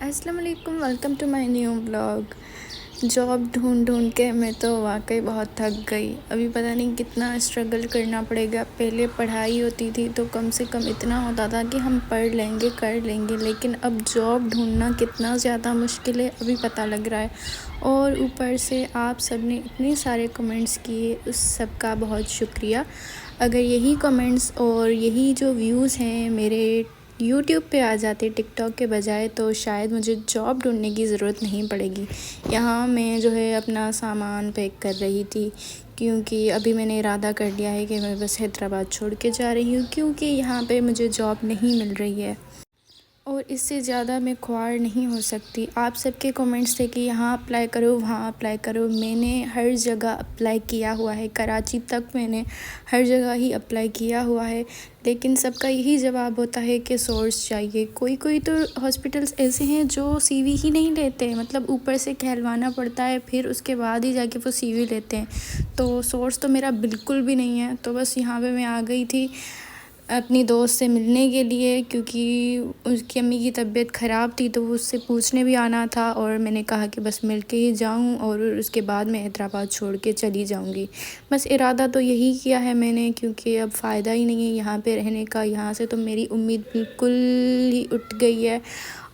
अस्सलाम वालेकुम, welcome to my new blog. Job ढूंढ ढूंढ के मैं तो वाकई बहुत थक गई। अभी पता नहीं कितना स्ट्रगल करना पड़ेगा। पहले पढ़ाई होती थी तो कम से कम इतना होता था कि हम पढ़ लेंगे कर लेंगे, लेकिन अब जॉब ढूंढना कितना ज़्यादा मुश्किल है अभी पता लग रहा है। और ऊपर से आप सब ने इतने सारे कमेंट्स किए, उस सब का बहुत शुक्रिया। अगर यही कमेंट्स और यही जो व्यूज़ हैं मेरे यूट्यूब पे आ जाते टिकटॉक के बजाय, तो शायद मुझे जॉब ढूंढने की ज़रूरत नहीं पड़ेगी। यहाँ मैं जो है अपना सामान पैक कर रही थी, क्योंकि अभी मैंने इरादा कर लिया है कि मैं बस हैदराबाद छोड़ के जा रही हूँ, क्योंकि यहाँ पे मुझे जॉब नहीं मिल रही है और इससे ज़्यादा मैं ख्वार नहीं हो सकती। आप सबके कमेंट्स थे कि यहाँ अप्लाई करो वहाँ अप्लाई करो। मैंने हर जगह अप्लाई किया हुआ है, कराची तक मैंने हर जगह ही अप्लाई किया हुआ है, लेकिन सबका यही जवाब होता है कि सोर्स चाहिए। कोई कोई तो हॉस्पिटल्स ऐसे हैं जो सीवी ही नहीं लेते, मतलब ऊपर से कहलवाना पड़ता है, फिर उसके बाद ही जाके वो सीवी लेते हैं। तो सोर्स तो मेरा बिल्कुल भी नहीं है। तो बस यहाँ पे मैं आ गई थी अपनी दोस्त से मिलने के लिए, क्योंकि उसकी अम्मी की तबीयत ख़राब थी, तो वो उससे पूछने भी आना था। और मैंने कहा कि बस मिल के ही जाऊँ और उसके बाद मैं हैदराबाद छोड़ के चली जाऊँगी। बस इरादा तो यही किया है मैंने, क्योंकि अब फ़ायदा ही नहीं है यहाँ पे रहने का। यहाँ से तो मेरी उम्मीद बिल्कुल ही उठ गई है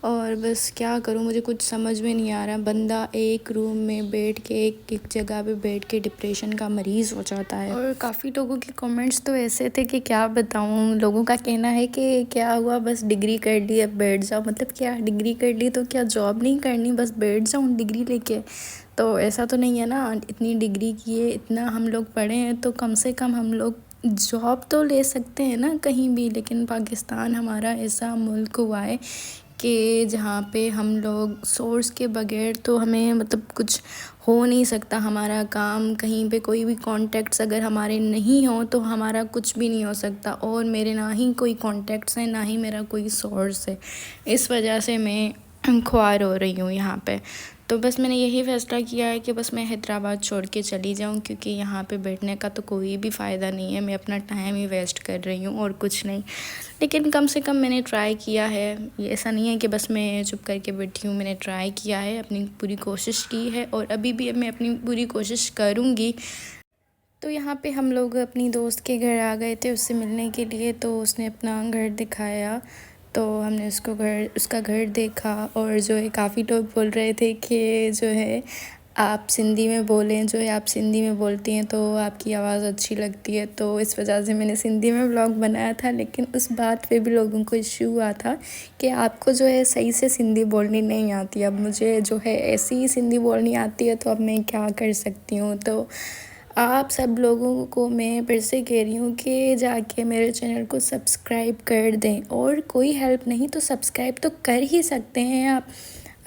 और बस क्या करूँ मुझे कुछ समझ में नहीं आ रहा। बंदा एक रूम में बैठ के एक जगह पे बैठ के डिप्रेशन का मरीज़ हो जाता है। और काफ़ी लोगों के कमेंट्स तो ऐसे थे कि क्या बताऊँ। लोगों का कहना है कि क्या हुआ, बस डिग्री कर ली अब बैठ जाओ। मतलब क्या डिग्री कर ली तो क्या जॉब नहीं करनी, बस बैठ जाऊँ डिग्री लेके? तो ऐसा तो नहीं है ना। इतनी डिग्री किए, इतना हम लोग पढ़े हैं, तो कम से कम हम लोग जॉब तो ले सकते हैं ना कहीं भी। लेकिन पाकिस्तान हमारा ऐसा मुल्क हुआ है कि जहाँ पे हम लोग सोर्स के बगैर तो हमें मतलब कुछ हो नहीं सकता हमारा काम। कहीं पे कोई भी कॉन्टैक्ट्स अगर हमारे नहीं हो तो हमारा कुछ भी नहीं हो सकता। और मेरे ना ही कोई कॉन्टैक्ट्स हैं, ना ही मेरा कोई सोर्स है। इस वजह से मैं ख्वार हो रही हूँ यहाँ पे। तो बस मैंने यही फ़ैसला किया है कि बस मैं हैदराबाद छोड़ के चली जाऊँ, क्योंकि यहाँ पे बैठने का तो कोई भी फ़ायदा नहीं है। मैं अपना टाइम ही वेस्ट कर रही हूँ और कुछ नहीं। लेकिन कम से कम मैंने ट्राई किया है। ये ऐसा नहीं है कि बस मैं चुप करके बैठी हूँ। मैंने ट्राई किया है, अपनी पूरी कोशिश की है और अभी भी मैं अपनी पूरी कोशिश करूँगी। तो यहाँ पे हम लोग अपनी दोस्त के घर आ गए थे उससे मिलने के लिए। तो उसने अपना घर दिखाया, तो हमने उसका घर देखा। और जो है काफ़ी लोग बोल रहे थे कि जो है आप सिंधी में बोलें, जो है आप सिंधी में बोलती हैं तो आपकी आवाज़ अच्छी लगती है। तो इस वजह से मैंने सिंधी में व्लॉग बनाया था। लेकिन उस बात पे भी लोगों को इश्यू हुआ था कि आपको जो है सही से सिंधी बोलनी नहीं आती। अब मुझे जो है ऐसी ही सिंधी बोलनी आती है, तो अब मैं क्या कर सकती हूँ। तो आप सब लोगों को मैं फिर से कह रही हूँ कि जाके मेरे चैनल को सब्सक्राइब कर दें। और कोई हेल्प नहीं तो सब्सक्राइब तो कर ही सकते हैं आप।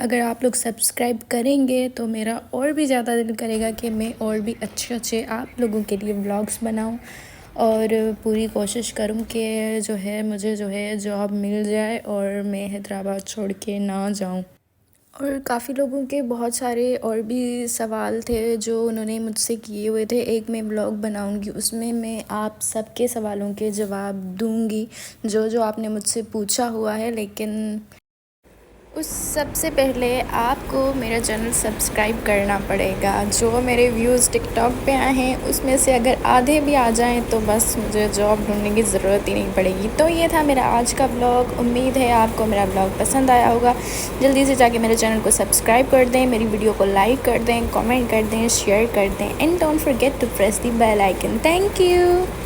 अगर आप लोग सब्सक्राइब करेंगे तो मेरा और भी ज़्यादा दिल करेगा कि मैं और भी अच्छे अच्छे आप लोगों के लिए व्लॉग्स बनाऊँ और पूरी कोशिश करूँ कि जो है मुझे जो है जॉब मिल जाए और मैं हैदराबाद छोड़ के ना जाऊँ। और काफ़ी लोगों के बहुत सारे और भी सवाल थे जो उन्होंने मुझसे किए हुए थे। एक मैं ब्लॉग बनाऊंगी, उसमें मैं आप सबके सवालों के जवाब दूंगी जो जो आपने मुझसे पूछा हुआ है। लेकिन उस सबसे पहले आपको मेरा चैनल सब्सक्राइब करना पड़ेगा। जो मेरे व्यूज़ टिकटॉक पे आए हैं उसमें से अगर आधे भी आ जाएं तो बस मुझे जॉब ढूंढने की ज़रूरत ही नहीं पड़ेगी। तो ये था मेरा आज का ब्लॉग। उम्मीद है आपको मेरा ब्लॉग पसंद आया होगा। जल्दी से जाके मेरे चैनल को सब्सक्राइब कर दें, मेरी वीडियो को लाइक कर दें, कॉमेंट कर दें, शेयर कर दें and don't forget to press the bell icon. Thank you.